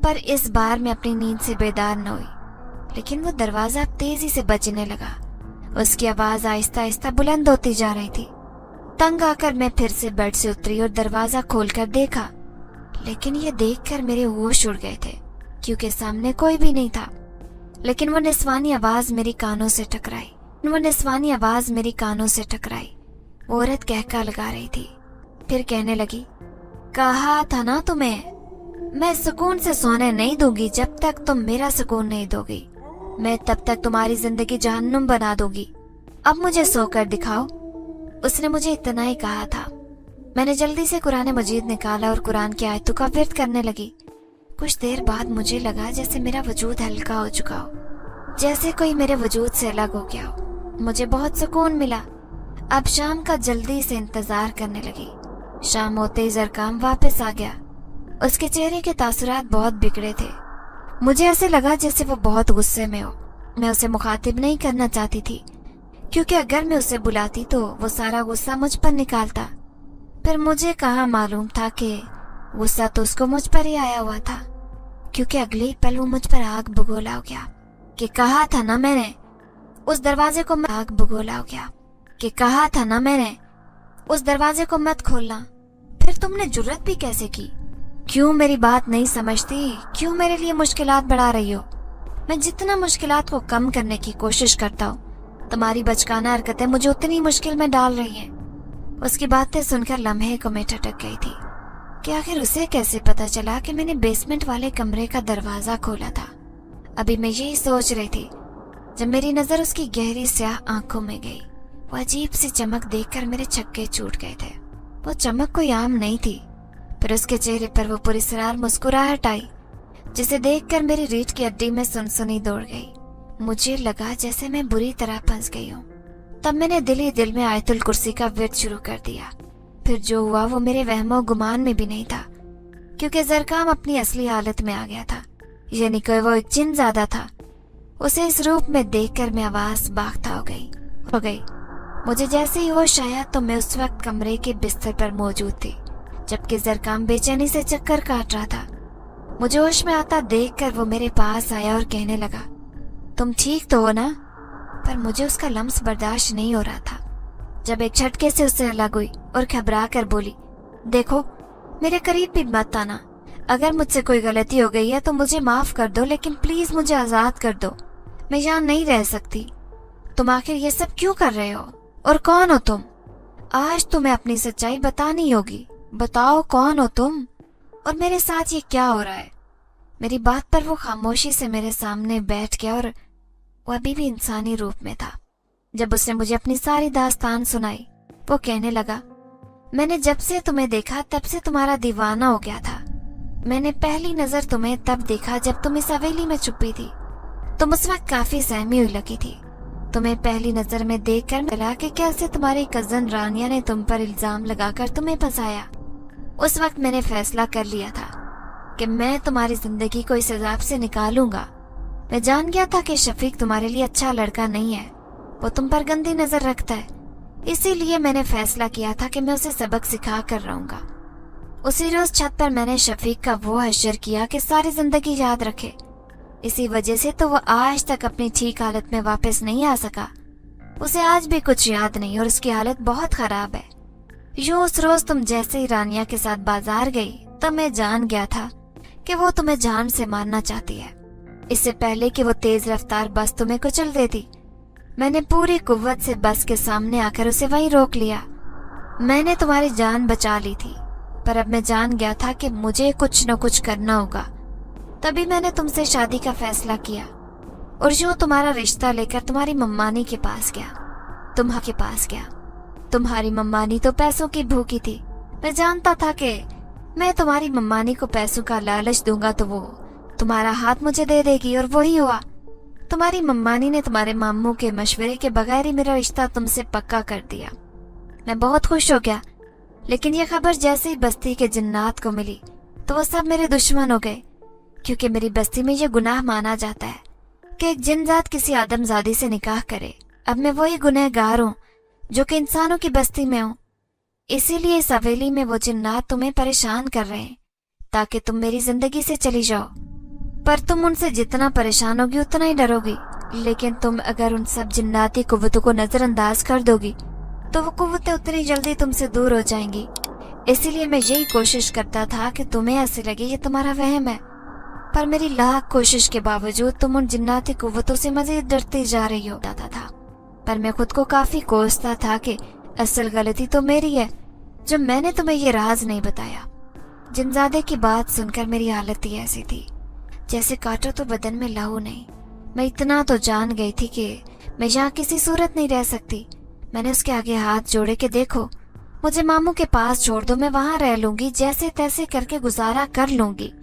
पर इस बार मैं अपनी नींद से बेदार न हुई, लेकिन वो दरवाजा तेजी से बजने लगा। उसकी आवाज आहिस्ता आहिस्ता बुलंद होती जा रही थी। तंग आकर मैं फिर से बेड से उतरी और दरवाजा खोलकर देखा, लेकिन ये देखकर मेरे होश उड़ गए थे, क्योंकि सामने कोई भी नहीं था। लेकिन वो निस्वानी आवाज मेरी कानों से टकराई। वो औरत कहका लगा रही थी, फिर कहने लगी, कहा था ना तुम्हें, मैं सुकून से सोने नहीं दूंगी जब तक तुम मेरा सुकून नहीं दोगी। मैं तब तक तुम्हारी जिंदगी जहन्नुम बना दूंगी। अब मुझे सोकर दिखाओ। उसने मुझे इतना ही कहा था। मैंने जल्दी से कुरान मजीद निकाला और कुरान की आयतों का विर्द करने लगी। कुछ देर बाद मुझे लगा जैसे मेरा वजूद हल्का हो चुका हो, जैसे कोई मेरे वजूद से अलग हो गया हो। मुझे बहुत सुकून मिला। अब शाम का जल्दी से इंतजार करने लगी। शाम होते ही जरकाम वापस आ गया। उसके चेहरे के तासुरात बहुत बिगड़े थे। मुझे ऐसे लगा जैसे वो बहुत गुस्से में हो। मैं उसे मुखातिब नहीं करना चाहती थी, क्योंकि अगर मैं उसे बुलाती तो वो सारा गुस्सा मुझ पर निकालता। फिर मुझे कहाँ मालूम था कि गुस्सा तो उसको मुझ पर ही आया हुआ था, क्योंकि अगले ही पल वो मुझ पर आग बगोला हो गया कि कहा था ना मैंने उस दरवाजे को मत खोलना। फिर तुमने जुर्रत भी कैसे की? क्यों मेरी बात नहीं समझती? क्यों मेरे लिए मुश्किलात बढ़ा रही हो? मैं जितना मुश्किलात को कम करने की कोशिश करता हूँ, तुम्हारी बचकाना हरकतें मुझे उतनी मुश्किल में डाल रही हैं। उसकी बातें सुनकर लम्हे को मैं टटक गई थी कि आखिर उसे कैसे पता चला कि मैंने बेसमेंट वाले कमरे का दरवाजा खोला था। अभी मैं यही सोच रही थी जब मेरी नजर उसकी गहरी स्याह आंखों में गई। वो अजीब सी चमक देखकर मेरे छक्के छूट गए थे। वो चमक कोई आम नहीं थी। फिर उसके चेहरे पर वो पुरस्कार मुस्कुराहट आई, जिसे देखकर मेरी रीढ़ की हड्डी में सुनसुनी दौड़ गई। मुझे लगा जैसे मैं बुरी तरह फंस गई हूँ। तब मैंने दिल ही दिल में आयतुल कुर्सी का विर्द शुरू कर दिया। फिर जो हुआ वो मेरे वहमो गुमान में भी नहीं था, क्योंकि जरकाम अपनी असली हालत में आ गया था, यानी कि वो एक जिन ज़्यादा था। उसे इस रूप में देखकर मैं आवाज बाख्ता हो गई। मुझे जैसे ही होश आया तो मैं उस वक्त कमरे के बिस्तर पर मौजूद थी, जबकि जरकाम बेचैनी से चक्कर काट रहा था। मुझे होश में आता देखकर वो मेरे पास आया और कहने लगा, तुम ठीक तो हो ना? पर मुझे उसका लम्स बर्दाश्त नहीं हो रहा था। जब एक झटके से उससे अलग हुई और घबरा कर बोली, देखो मेरे करीब भी मत आना। अगर मुझसे कोई गलती हो गई है तो मुझे माफ कर दो, लेकिन प्लीज मुझे आजाद कर दो। मैं यहाँ नहीं रह सकती। तुम आखिर ये सब क्यों कर रहे हो और कौन हो तुम? आज तुम्हें अपनी सच्चाई बतानी होगी। बताओ कौन हो तुम और मेरे साथ ये क्या हो रहा है? मेरी बात पर वो खामोशी से मेरे सामने बैठ गया और वो अभी भी इंसानी रूप में था। जब उसने मुझे अपनी सारी दास्तान सुनाई, वो कहने लगा, मैंने जब से तुम्हें देखा तब से तुम्हारा दीवाना हो गया था। मैंने पहली नजर तुम्हें तब देखा जब तुम इस हवेली में छुपी थी। तुम उस वक्त काफी सहमी हुई लगी थी। तुम्हें पहली नजर में देखकर मिला कि कैसे तुम्हारी कजन रानिया ने तुम पर इल्जाम लगाकर तुम्हें फंसाया। उस वक्त मैंने फैसला कर लिया था कि मैं तुम्हारी जिंदगी को इस अजाब से निकालूंगा। मैं जान गया था कि शफीक तुम्हारे लिए अच्छा लड़का नहीं है, वो तुम पर गंदी नजर रखता है। इसीलिए मैंने फैसला किया था कि मैं उसे सबक सिखा कर रहूंगा। उसी रोज छत पर मैंने शफीक का वो हश्र किया कि सारी जिंदगी याद रखे। इसी वजह से तो वो आज तक अपनी ठीक हालत में वापस नहीं आ सका। उसे आज भी कुछ याद नहीं और उसकी हालत बहुत खराब है। यूं उस रोज तुम जैसे ही रानिया के साथ बाजार गई तो मैं जान गया था कि वो तुम्हें जान से मारना चाहती है। इससे पहले कि वो तेज रफ्तार बस तुम्हें कुचल देती, मैंने पूरी कुव्वत से बस के सामने आकर उसे वहीं रोक लिया। मैंने तुम्हारी जान बचा ली थी, पर अब मैं जान गया था कि मुझे कुछ न कुछ करना होगा। तभी मैंने तुमसे शादी का फैसला किया और यूं तुम्हारा रिश्ता लेकर तुम्हारी मम्मानी के पास गया। तुम्हारे पास गया। तुम्हारी मम्मानी तो पैसों की भूखी थी। मैं जानता था कि मैं तुम्हारी मम्मानी को पैसों का लालच दूंगा तो वो तुम्हारा हाथ मुझे दे देगी, और वही हुआ। तुम्हारी मम्मानी ने तुम्हारे मामू के मशवरे के बगैर ही मेरा रिश्ता तुमसे पक्का कर दिया। मैं बहुत खुश हो गया, लेकिन ये खबर जैसे ही बस्ती के जिन्नात को मिली तो वो सब मेरे दुश्मन हो गए, क्योंकि मेरी बस्ती में ये गुनाह माना जाता है कि एक जिनजात किसी आदमजादी से निकाह करे। अब मैं वही गुनहगार हूँ जो कि इंसानों की बस्ती में हूँ। इसीलिए इस हवेली में वो जिन्नात तुम्हें परेशान कर रहे हैं ताकि तुम मेरी जिंदगी से चली जाओ। पर तुम उनसे जितना परेशान होगी उतना ही डरोगी। लेकिन तुम अगर उन सब जिन्नाती कुव्वतों को नजरअंदाज कर दोगी तो वो कुव्वतें उतनी जल्दी तुमसे दूर हो जाएंगी। इसीलिए मैं यही कोशिश करता था कि तुम्हें ऐसे लगे ये तुम्हारा वहम है, पर मेरी लाख कोशिश के बावजूद तुम उन जिन्नाती कुव्वतों से मजीद डरती जा रही हो जाता था। पर मैं खुद को काफी कोसता था कि असल गलती तो मेरी है जो मैंने तुम्हें ये राज नहीं बताया। जिनजादे की बात सुनकर मेरी हालत ही ऐसी थी जैसे काटो तो बदन में लहू नहीं। मैं इतना तो जान गई थी कि मैं यहाँ किसी सूरत नहीं रह सकती। मैंने उसके आगे हाथ जोड़े के देखो, मुझे मामू के पास छोड़ दो, मैं वहां रह लूंगी, जैसे तैसे करके गुजारा कर लूंगी।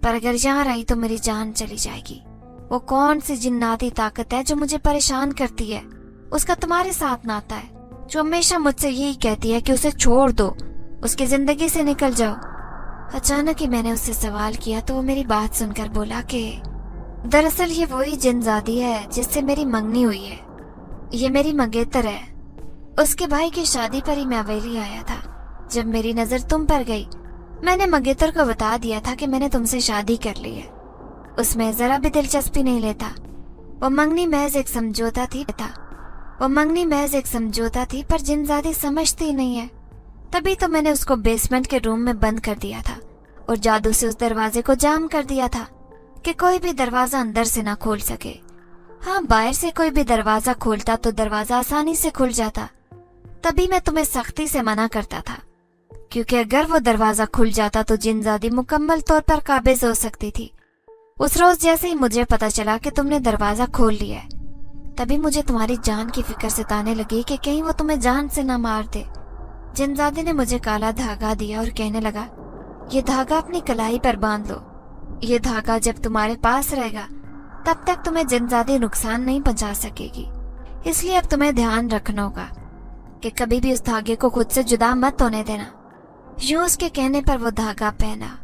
पर अगर यहाँ रही तो मेरी जान चली जाएगी। वो कौन सी जिन्नाती ताकत है जो मुझे परेशान करती है? उसका तुम्हारे साथ नाता है जो हमेशा मुझसे यही कहती है कि उसे छोड़ दो, उसकी जिंदगी से निकल जाओ। अचानक ही मैंने उससे सवाल किया तो वो मेरी बात सुनकर बोला कि दरअसल ये वही जिनजादी है जिससे मेरी मंगनी हुई है। ये मेरी मंगेतर है। उसके भाई की शादी पर ही मैं हवेली आया था। जब मेरी नजर तुम पर गई मैंने मंगेतर को बता दिया था कि मैंने तुमसे शादी कर ली है। उसमें जरा भी दिलचस्पी नहीं लेता। वो मंगनी महज एक समझौता थी पर जिनजादी समझती नहीं है। तभी तो मैंने उसको बेसमेंट के रूम में बंद कर दिया था और जादू से उस दरवाजे को जाम कर दिया था कि कोई भी दरवाजा अंदर से ना खोल सके। हाँ, बाहर से कोई भी दरवाजा खोलता तो दरवाजा आसानी से खुल जाता। तभी मैं तुम्हें सख्ती से मना करता था, क्योंकि अगर वो दरवाजा खुल जाता तो जिनजादी मुकम्मल तौर पर काबिज हो सकती थी। उस रोज जैसे ही मुझे पता चला कि तुमने दरवाजा खोल लिया है, तभी मुझे तुम्हारी जान की फिक्र सताने लगी कि कहीं वो तुम्हें जान से न मार दे। जिनजादी ने मुझे काला धागा दिया और कहने लगा, ये धागा अपनी कलाई पर बांध लो। ये धागा जब तुम्हारे पास रहेगा तब तक तुम्हें जिनजादी नुकसान नहीं पहुंचा सकेगी। इसलिए अब तुम्हें ध्यान रखना होगा कि कभी भी उस धागे को खुद से जुदा मत होने देना। यूं उसके कहने पर वो धागा पहना।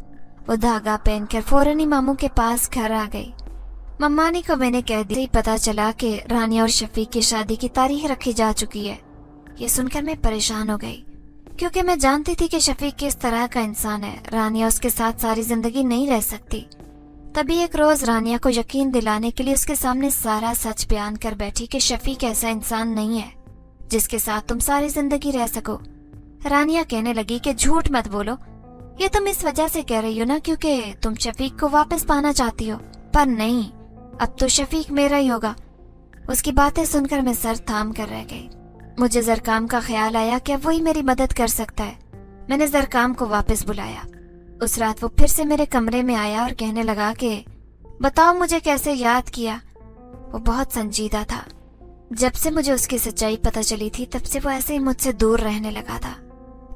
वो धागा पहनकर फौरन ही मामू के पास घर आ गई। मम्मानी को मैंने कह दी पता चला कि रानिया और शफीक की शादी की तारीख रखी जा चुकी है। ये सुनकर मैं परेशान हो गई, क्योंकि मैं जानती थी कि शफीक किस तरह का इंसान है। रानिया उसके साथ सारी जिंदगी नहीं रह सकती। तभी एक रोज रानिया को यकीन दिलाने के लिए उसके सामने सारा सच बयान कर बैठी कि शफीक ऐसा इंसान नहीं है जिसके साथ तुम सारी जिंदगी रह सको। रानिया कहने लगी कि झूठ मत बोलो, ये तुम इस वजह से कह रही हो ना क्योंकि तुम शफीक को वापस पाना चाहती हो। पर नहीं, अब तो शफीक मेरा ही होगा। उसकी बातें सुनकर मैं सर थाम कर रह गई। मुझे जरकाम का ख्याल आया कि अब वही मेरी मदद कर सकता है। मैंने जरकाम को वापस बुलाया। उस रात वो फिर से मेरे कमरे में आया और कहने लगा कि बताओ मुझे कैसे याद किया। वो बहुत संजीदा था। जब से मुझे उसकी सच्चाई पता चली थी तब से वो ऐसे ही मुझसे दूर रहने लगा था।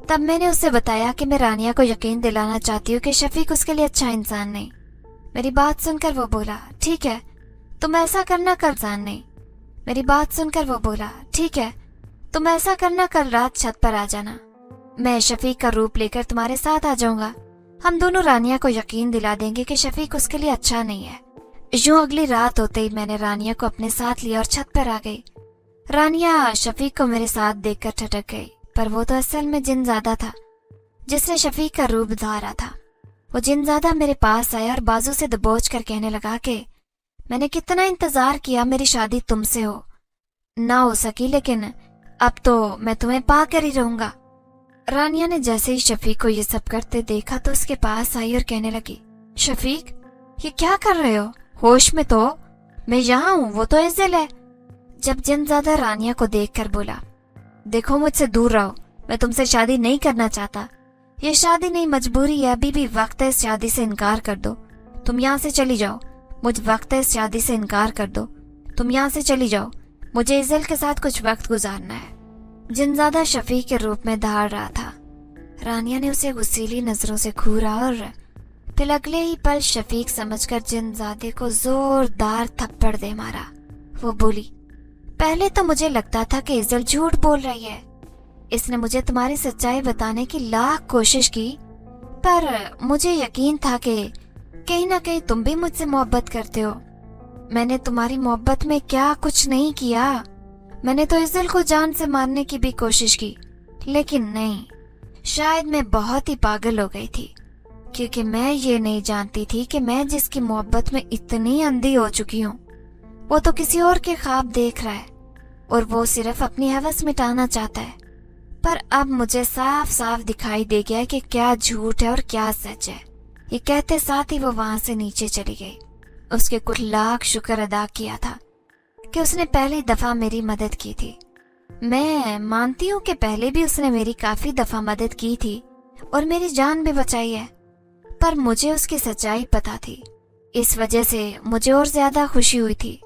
तब मैंने उससे बताया कि मैं रानिया को यकीन दिलाना चाहती हूँ कि शफीक उसके लिए अच्छा इंसान नहीं। मेरी बात सुनकर वो बोला, ठीक है तुम ऐसा करना कल रात छत पर आ जाना। मैं शफीक का रूप लेकर तुम्हारे साथ आ जाऊंगा। हम दोनों रानिया को यकीन दिला देंगे कि शफीक उसके लिए अच्छा नहीं है। यूं अगली रात होते ही मैंने रानिया को अपने साथ लिया और छत पर आ गई। रानिया शफीक को मेरे साथ देखकर ठटक गई, पर वो तो असल में जिनजादा था जिसने शफीक का रूप धारा था। वो जिनजादा मेरे पास आया और बाजू से दबोच कर कहने लगा कि मैंने कितना इंतजार किया मेरी शादी तुमसे ना हो सकी, लेकिन अब तो मैं तुम्हें पा कर ही रहूंगा। रानिया ने जैसे ही शफीक को ये सब करते देखा तो उसके पास आई और कहने लगी, शफीक ये क्या कर रहे हो? होश में तो मैं यहाँ हूँ, वो तो इज़्ज़ल है। जब जिनजादा रानिया को देखकर बोला, देखो मुझसे दूर रहो, मैं तुमसे शादी नहीं करना चाहता। ये शादी नहीं मजबूरी है, अभी भी वक्त है इस शादी से इनकार कर दो। तुम यहाँ से चली जाओ, मुझे मुझे इज़ल के साथ कुछ वक्त गुजारना है। जिनज़ादा शफीक के रूप में दहाड़ रहा था। रानिया ने उसे गुस्सीली नजरों से घूरा और फिर अगले ही पल शफीक समझकर जिनज़ादे को जोरदार थप्पड़ दे मारा। वो बोली, पहले तो मुझे लगता था कि इज़ल झूठ बोल रही है। इसने मुझे तुम्हारी सच्चाई बताने की लाख कोशिश की, पर मुझे यकीन था कि कहीं ना कहीं तुम भी मुझसे मोहब्बत करते हो। मैंने तुम्हारी मोहब्बत में क्या कुछ नहीं किया। मैंने तो इज़ल को जान से मारने की भी कोशिश की, लेकिन नहीं, शायद मैं बहुत ही पागल हो गई थी, क्योंकि मैं ये नहीं जानती थी कि मैं जिसकी मोहब्बत में इतनी अंधी हो चुकी हूँ, वो तो किसी और के ख्वाब देख रहा है और वो सिर्फ अपनी हवस मिटाना चाहता है। पर अब मुझे साफ साफ दिखाई दे गया कि क्या झूठ है और क्या सच है। ये कहते साथ ही वो वहां से नीचे चली गई। उसके कुछ लाख शुक्र अदा किया था कि उसने पहली दफा मेरी मदद की थी। मैं मानती हूँ कि पहले भी उसने मेरी काफी दफा मदद की थी और मेरी जान भी बचाई है, पर मुझे उसकी सच्चाई पता थी। इस वजह से मुझे और ज्यादा खुशी हुई थी।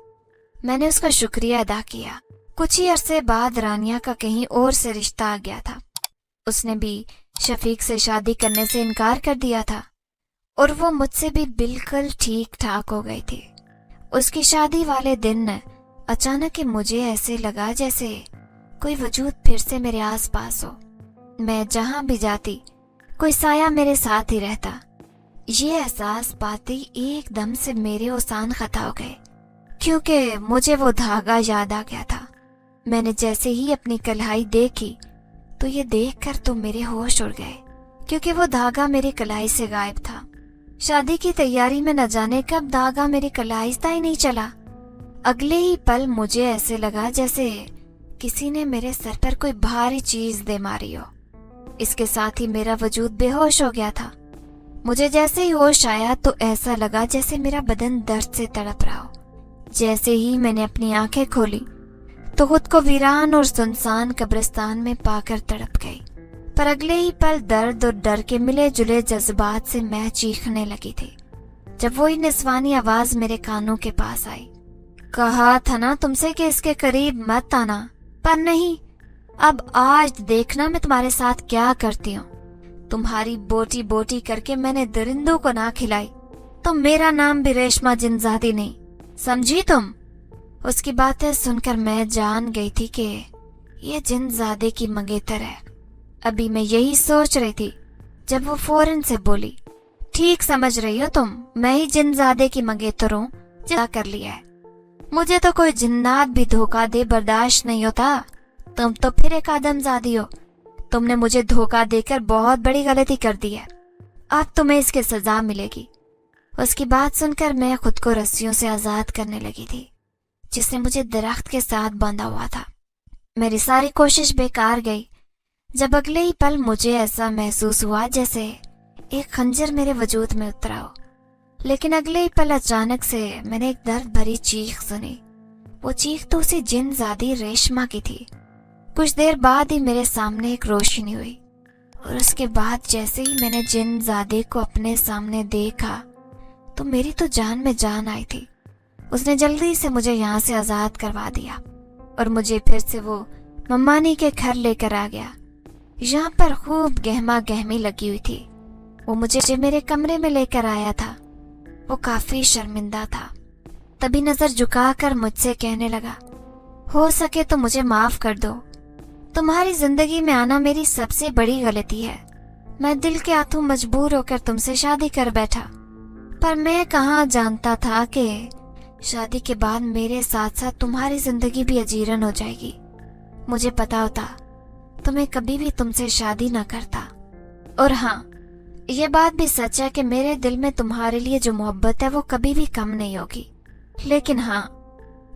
मैंने उसका शुक्रिया अदा किया। कुछ ही अरसे बाद रानिया का कहीं और से रिश्ता आ गया था। उसने भी शफीक से शादी करने से इनकार कर दिया था और वो मुझसे भी बिल्कुल ठीक ठाक हो गई थी। उसकी शादी वाले दिन अचानक ही मुझे ऐसे लगा जैसे कोई वजूद फिर से मेरे आसपास हो। मैं जहां भी जाती कोई साया मेरे साथ ही रहता। ये एहसास पाते ही एकदम से मेरे ओसान खता हो गए, क्योंकि मुझे वो धागा याद आ गया था। मैंने जैसे ही अपनी कलाई देखी तो ये देखकर तो मेरे होश उड़ गए, क्योंकि वो धागा मेरी कलाई से गायब था। शादी की तैयारी में न जाने कब धागा मेरी कलाई से ही नहीं चला। अगले ही पल मुझे ऐसे लगा जैसे किसी ने मेरे सर पर कोई भारी चीज दे मारी हो। इसके साथ ही मेरा वजूद बेहोश हो गया था। मुझे जैसे ही होश आया तो ऐसा लगा जैसे मेरा बदन दर्द से तड़प रहा हो। जैसे ही मैंने अपनी आंखें खोली तो खुद को वीरान और सुनसान कब्रिस्तान में पाकर तड़प गई। पर अगले ही पल दर्द और डर के मिले जुले जज्बात से मैं चीखने लगी थी, जब वही निस्वानी आवाज मेरे कानों के पास आई। कहा था ना तुमसे कि इसके करीब मत आना, पर नहीं। अब आज देखना मैं तुम्हारे साथ क्या करती हूँ। तुम्हारी बोटी बोटी करके मैंने दरिंदों को ना खिलाई तो मेरा नाम भी रेशमा जिनज़ादी नहीं, समझी तुम? उसकी बातें सुनकर मैं जान गई थी कि ये जिनज़ादे की मंगेतर है। अभी मैं यही सोच रही थी जब वो फौरन से बोली, ठीक समझ रही हो तुम, मैं ही जिनज़ादे की मंगेतर हूँ, जा कर लिया है। मुझे तो कोई जिन्नात भी धोखा दे बर्दाश्त नहीं होता। तुम तो फिर एक आदमजादी हो। तुमने मुझे धोखा देकर बहुत बड़ी गलती कर दी है। अब तुम्हें इसकी सजा मिलेगी। उसकी बात सुनकर मैं खुद को रस्सियों से आजाद करने लगी थी, जिसने मुझे दरख्त के साथ बांधा हुआ था। मेरी सारी कोशिश बेकार गई जब अगले ही पल मुझे ऐसा महसूस हुआ जैसे एक खंजर मेरे वजूद में उतरा हो। लेकिन अगले ही पल अचानक से मैंने एक दर्द भरी चीख सुनी। वो चीख तो उसी जिनज़ादी रेशमा की थी। कुछ देर बाद ही मेरे सामने एक रोशनी हुई और उसके बाद जैसे ही मैंने जिनज़ादे को अपने सामने देखा तो मेरी तो जान में जान आई थी। उसने जल्दी से मुझे यहाँ से आजाद करवा दिया और मुझे फिर से वो मम्मानी के घर लेकर आ गया। यहाँ पर खूब गहमा गहमी लगी हुई थी। वो मुझे मेरे कमरे में लेकर आया था। वो काफी शर्मिंदा था। तभी नजर झुकाकर मुझसे कहने लगा, हो सके तो मुझे माफ कर दो। तुम्हारी जिंदगी में आना मेरी सबसे बड़ी गलती है। मैं दिल के हाथों मजबूर होकर तुमसे शादी कर बैठा, पर मैं कहाँ जानता था कि शादी के बाद मेरे साथ साथ तुम्हारी जिंदगी भी अजीरन हो जाएगी। मुझे पता होता तो मैं कभी भी तुमसे शादी न करता। और हाँ, ये बात भी सच है कि मेरे दिल में तुम्हारे लिए जो मोहब्बत है वो कभी भी कम नहीं होगी। लेकिन हाँ,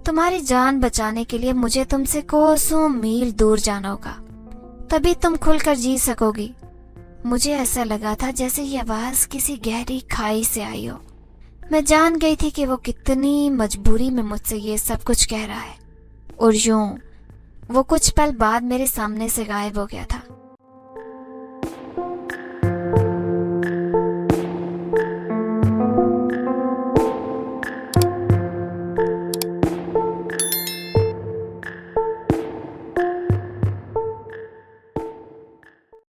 तुम्हारी जान बचाने के लिए मुझे तुमसे कोसों मील दूर जाना होगा, तभी तुम खुलकर जी सकोगी। मुझे ऐसा लगा था जैसे ये आवाज किसी गहरी खाई से आई हो। मैं जान गई थी कि वो कितनी मजबूरी में मुझसे ये सब कुछ कह रहा है। और यूं वो कुछ पल बाद मेरे सामने से गायब हो गया था।